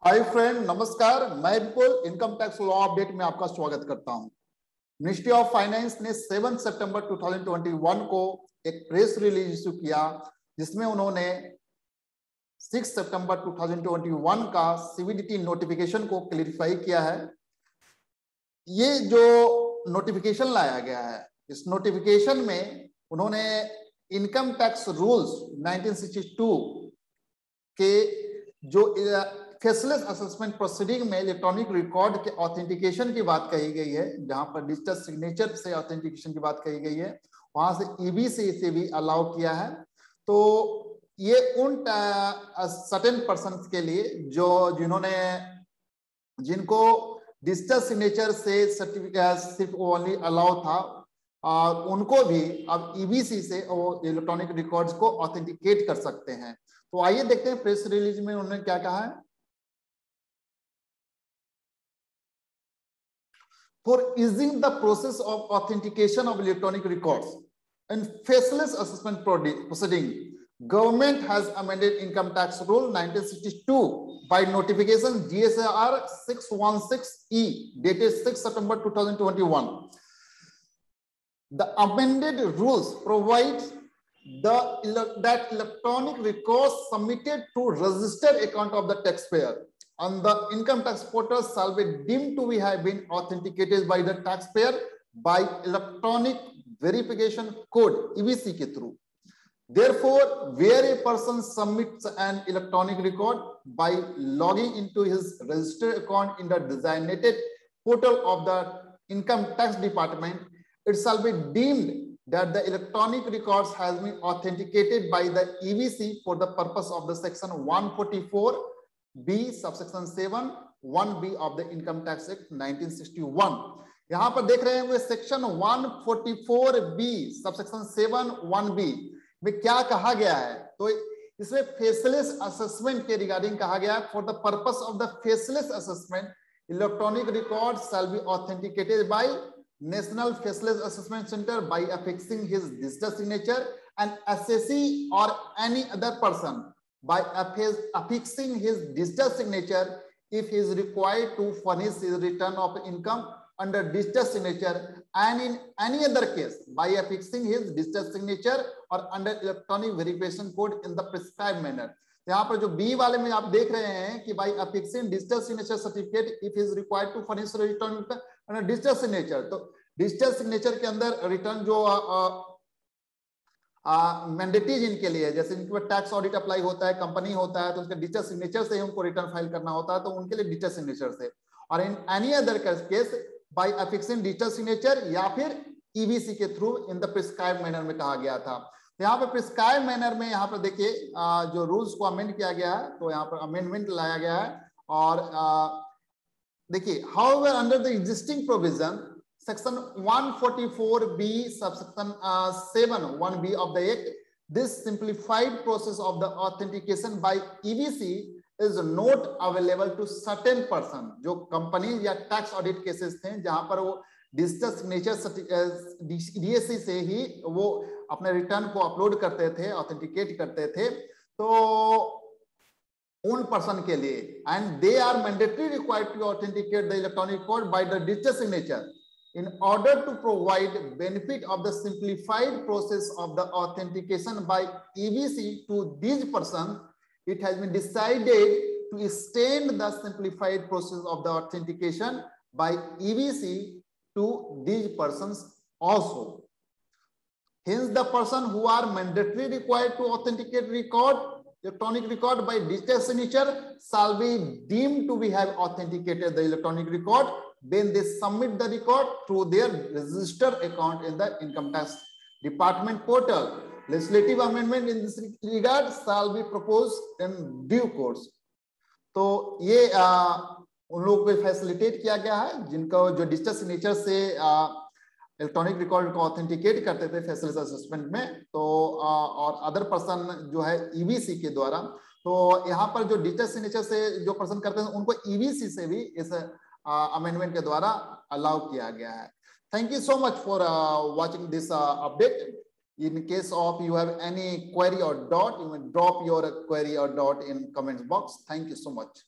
Hi friend, नमस्कार। मैं विपुल income tax law update में आपका स्वागत करता हूं। मिनिस्ट्री ऑफ फाइनेंस ने 7 सितंबर 2021 को एक प्रेस रिलीज इशू किया, जिसमें उन्होंने 6 सितंबर 2021 का सीबीडीटी नोटिफिकेशन को क्लैरिफाई किया है। ये जो नोटिफिकेशन लाया गया है, इस नोटिफिकेशन में उन्होंने इनकम टैक्स रूल्स 1962 के जो फेसलेस असेसमेंट प्रोसीडिंग में इलेक्ट्रॉनिक रिकॉर्ड के ऑथेंटिकेशन की बात कही गई है, जहां पर डिजिटल सिग्नेचर से ऑथेंटिकेशन की बात कही गई है, वहां से ईबीसी से भी अलाउ किया है। तो ये उन सर्टेन पर्सन्स के लिए जिनको डिजिटल सिग्नेचर से सर्टिफिकेट सिर्फ ओनली अलाउ था, और उनको भी अब ईबीसी से वो इलेक्ट्रॉनिक रिकॉर्ड्स को ऑथेंटिकेट कर सकते हैं। तो आइए देखते हैं प्रेस रिलीज में उन्होंने क्या कहा है। For easing the process of authentication of electronic records and faceless assessment proceeding, government has amended income tax rule 1962 by notification GSR 616E dated 6 September 2021. The amended rules provide that electronic records submitted to registered account of the taxpayer on the income tax portal shall be deemed to have been authenticated by the taxpayer by electronic verification code EVC के through. Therefore, where a person submits an electronic record by logging into his registered account in the designated portal of the income tax department, it shall be deemed that the electronic records has been authenticated by the EVC for the purpose of the section 144B subsection 7 1B of the Income Tax Act 1961। यहां पर देख रहे हैं वो section 144B subsection 7 1B में क्या कहा गया है। तो इसमें फेसलेस असेसमेंट के रिगार्डिंग कहा गया है। For the purpose of the faceless assessment electronic record shall be authenticated by National Faceless Assessment Center by affixing his digital signature, and assessee or any other person by affixing his digital signature if he is required to furnish his return of income under digital signature, and in any other case by affixing his digital signature or under electronic verification code in the prescribed manner। यहाँ पर जो B वाले में आप देख रहे हैं कि by affixing digital signature certificate if is required to furnish return digital signature. तो डिजिटल सिग्नेचर के अंदर रिटर्न जो मैंडेटरी जिनके लिए, जैसे इनके ऊपर टैक्स ऑडिट अप्लाई होता है, कंपनी होता है, तो उसके डिजिटल सिग्नेचर से ही उनको रिटर्न फाइल करना होता है, तो उनके लिए डिजिटल सिग्नेचर से। और in any other case by affixing digital signature या फिर ईबीसी के through in the prescribed manner में कहा गया था। यहाँ पर प्रिस्क्राइब मैनर में यहाँ पर देखिए जो रूल्स को अमेंड किया गया है, तो यहाँ पर अमेंडमेंट लाया गया है। और देखिए however under the existing provision section 144B subsection 7 1B of the Act, this simplified process of the authentication by EVC is not available to certain person। जो कंपनी या टैक्स ऑडिट केसेस थे जहां पर वो डिजिटल सिग्नेचर डीएससी से ही वो अपने return को अपलोड करते थे, ऑथेंटिकेट करते थे, तो उन पर्सन के लिए and they are mandatory required to authenticate the electronic code by the digital signature in order to provide benefit of the simplified process of the authentication by EVC to these persons, it has been decided to extend the simplified process of the authentication by EVC to these persons also. Hence, the person who are mandatorily required to authenticate electronic record by digital signature shall be deemed to have authenticated the electronic record when they submit the record through their registered account in the income tax department portal. Legislative amendment in this regard shall be proposed in due course। तो ये उन लोगों को facilitate किया गया है जिनको जो डिजिटल सिग्नेचर से इलेक्ट्रॉनिक रिकॉर्ड को ऑथेंटिकेट करते थे फेसलेस असेसमेंट में, तो और अदर पर्सन जो है ईवीसी के द्वारा। तो यहाँ पर जो डिजिटल सिग्नेचर से जो पर्सन करते हैं उनको ईवीसी से भी इस अमेंडमेंट के द्वारा अलाउ किया गया है। Thank you so much for watching this update. In case of you have any query or doubt, you may drop your query or doubt in comments box. Thank you so much.